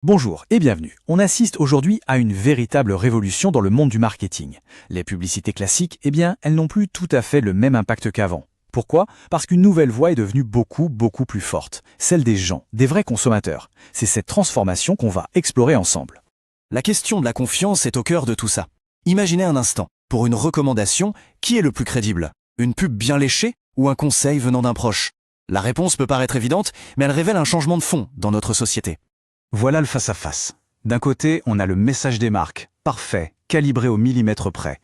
Bonjour et bienvenue. On assiste aujourd'hui à une véritable révolution dans le monde du marketing. Les publicités classiques, elles n'ont plus tout à fait le même impact qu'avant. Pourquoi? Parce qu'une nouvelle voie est devenue beaucoup plus forte, celle des gens, des vrais consommateurs. C'est cette transformation qu'on va explorer ensemble. La question de la confiance est au cœur de tout ça. Imaginez un instant, pour une recommandation, qui est le plus crédible? Une pub bien léchée ou un conseil venant d'un proche? La réponse peut paraître évidente, mais elle révèle un changement de fond dans notre société. Voilà le face-à-face. D'un côté, on a le message des marques, parfait, calibré au millimètre près.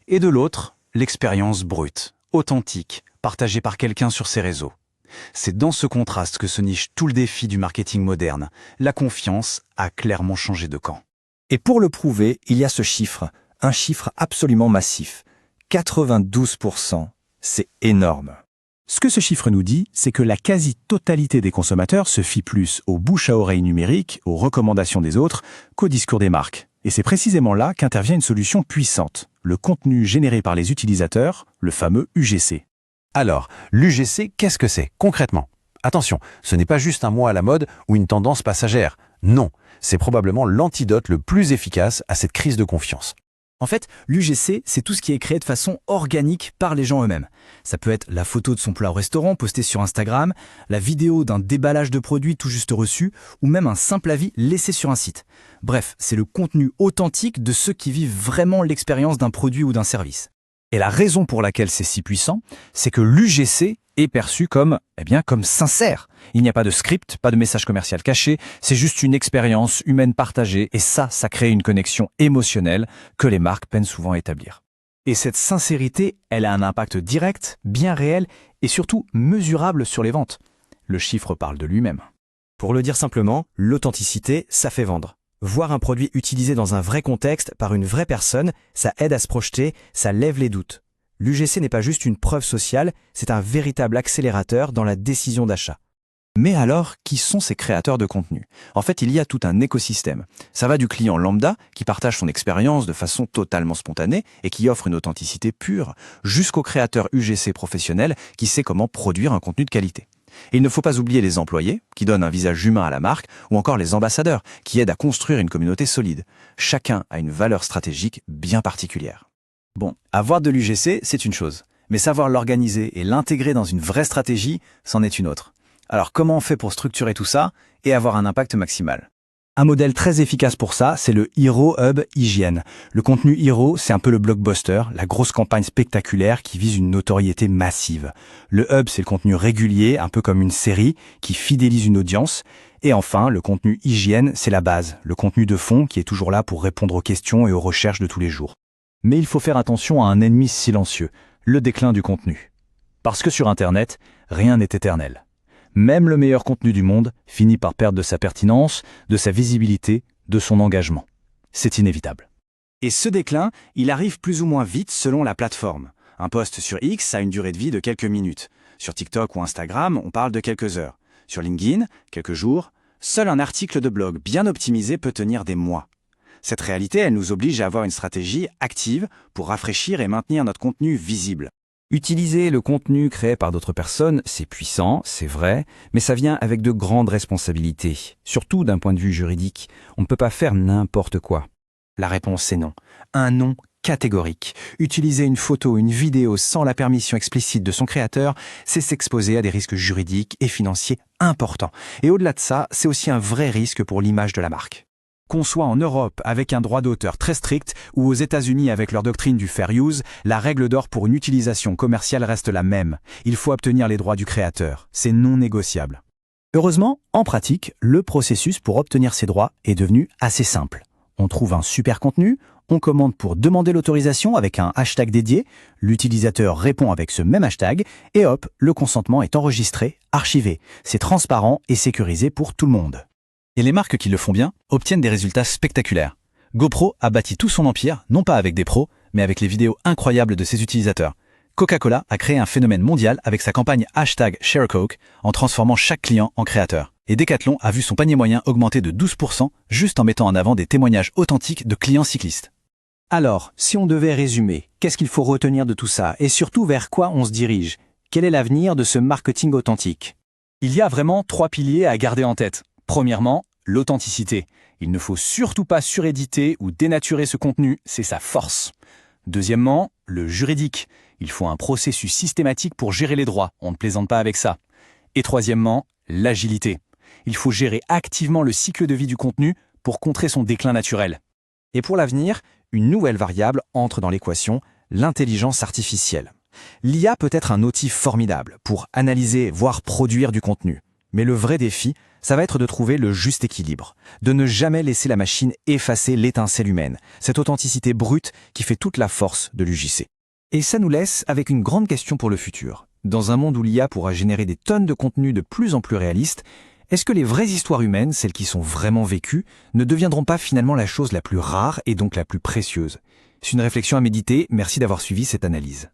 Et de l'autre, l'expérience brute, authentique, partagée par quelqu'un sur ses réseaux. C'est dans ce contraste que se niche tout le défi du marketing moderne. La confiance a clairement changé de camp. Et pour le prouver, il y a ce chiffre, un chiffre absolument massif. 92%, c'est énorme. Ce que ce chiffre nous dit, c'est que la quasi-totalité des consommateurs se fie plus aux bouche à oreille numériques, aux recommandations des autres, qu'au discours des marques. Et c'est précisément là qu'intervient une solution puissante, le contenu généré par les utilisateurs, le fameux UGC. Alors, l'UGC, qu'est-ce que c'est, concrètement? Attention, ce n'est pas juste un mot à la mode ou une tendance passagère. Non, c'est probablement l'antidote le plus efficace à cette crise de confiance. En fait, l'UGC, c'est tout ce qui est créé de façon organique par les gens eux-mêmes. Ça peut être la photo de son plat au restaurant postée sur Instagram, la vidéo d'un déballage de produits tout juste reçu, ou même un simple avis laissé sur un site. Bref, c'est le contenu authentique de ceux qui vivent vraiment l'expérience d'un produit ou d'un service. Et la raison pour laquelle c'est si puissant, c'est que l'UGC est perçu comme sincère. Il n'y a pas de script, pas de message commercial caché, c'est juste une expérience humaine partagée, et ça crée une connexion émotionnelle que les marques peinent souvent à établir. Et cette sincérité, elle a un impact direct, bien réel, et surtout mesurable sur les ventes. Le chiffre parle de lui-même. Pour le dire simplement, l'authenticité, ça fait vendre. Voir un produit utilisé dans un vrai contexte par une vraie personne, ça aide à se projeter, ça lève les doutes. L'UGC n'est pas juste une preuve sociale, c'est un véritable accélérateur dans la décision d'achat. Mais alors, qui sont ces créateurs de contenu? En fait, il y a tout un écosystème. Ça va du client lambda, qui partage son expérience de façon totalement spontanée et qui offre une authenticité pure, jusqu'au créateur UGC professionnel qui sait comment produire un contenu de qualité. Et il ne faut pas oublier les employés, qui donnent un visage humain à la marque, ou encore les ambassadeurs, qui aident à construire une communauté solide. Chacun a une valeur stratégique bien particulière. Bon, avoir de l'UGC, c'est une chose. Mais savoir l'organiser et l'intégrer dans une vraie stratégie, c'en est une autre. Alors comment on fait pour structurer tout ça et avoir un impact maximal? Un modèle très efficace pour ça, c'est le Hero Hub Hygiène. Le contenu Hero, c'est un peu le blockbuster, la grosse campagne spectaculaire qui vise une notoriété massive. Le Hub, c'est le contenu régulier, un peu comme une série, qui fidélise une audience. Et enfin, le contenu Hygiène, c'est la base, le contenu de fond qui est toujours là pour répondre aux questions et aux recherches de tous les jours. Mais il faut faire attention à un ennemi silencieux, le déclin du contenu. Parce que sur Internet, rien n'est éternel. Même le meilleur contenu du monde finit par perdre de sa pertinence, de sa visibilité, de son engagement. C'est inévitable. Et ce déclin, il arrive plus ou moins vite selon la plateforme. Un post sur X a une durée de vie de quelques minutes. Sur TikTok ou Instagram, on parle de quelques heures. Sur LinkedIn, quelques jours. Seul un article de blog bien optimisé peut tenir des mois. Cette réalité, elle nous oblige à avoir une stratégie active pour rafraîchir et maintenir notre contenu visible. Utiliser le contenu créé par d'autres personnes, c'est puissant, c'est vrai, mais ça vient avec de grandes responsabilités, surtout d'un point de vue juridique. On ne peut pas faire n'importe quoi. La réponse c'est non. Un non catégorique. Utiliser une photo ou une vidéo sans la permission explicite de son créateur, c'est s'exposer à des risques juridiques et financiers importants. Et au-delà de ça, c'est aussi un vrai risque pour l'image de la marque. Qu'on soit en Europe avec un droit d'auteur très strict ou aux États-Unis avec leur doctrine du fair use, la règle d'or pour une utilisation commerciale reste la même. Il faut obtenir les droits du créateur. C'est non négociable. Heureusement, en pratique, le processus pour obtenir ces droits est devenu assez simple. On trouve un super contenu, on commande pour demander l'autorisation avec un hashtag dédié, l'utilisateur répond avec ce même hashtag, et hop, le consentement est enregistré, archivé. C'est transparent et sécurisé pour tout le monde. Et les marques qui le font bien obtiennent des résultats spectaculaires. GoPro a bâti tout son empire, non pas avec des pros, mais avec les vidéos incroyables de ses utilisateurs. Coca-Cola a créé un phénomène mondial avec sa campagne #ShareCoke en transformant chaque client en créateur. Et Decathlon a vu son panier moyen augmenter de 12% juste en mettant en avant des témoignages authentiques de clients cyclistes. Alors, si on devait résumer, qu'est-ce qu'il faut retenir de tout ça et surtout vers quoi on se dirige? Quel est l'avenir de ce marketing authentique? Il y a vraiment 3 piliers à garder en tête. Premièrement, l'authenticité. Il ne faut surtout pas suréditer ou dénaturer ce contenu, c'est sa force. Deuxièmement, le juridique. Il faut un processus systématique pour gérer les droits, on ne plaisante pas avec ça. Et troisièmement, l'agilité. Il faut gérer activement le cycle de vie du contenu pour contrer son déclin naturel. Et pour l'avenir, une nouvelle variable entre dans l'équation, l'intelligence artificielle. L'IA peut être un outil formidable pour analyser, voire produire du contenu. Mais le vrai défi, ça va être de trouver le juste équilibre, de ne jamais laisser la machine effacer l'étincelle humaine, cette authenticité brute qui fait toute la force de l'UJC. Et ça nous laisse avec une grande question pour le futur. Dans un monde où l'IA pourra générer des tonnes de contenus de plus en plus réalistes, est-ce que les vraies histoires humaines, celles qui sont vraiment vécues, ne deviendront pas finalement la chose la plus rare et donc la plus précieuse? C'est une réflexion à méditer, merci d'avoir suivi cette analyse.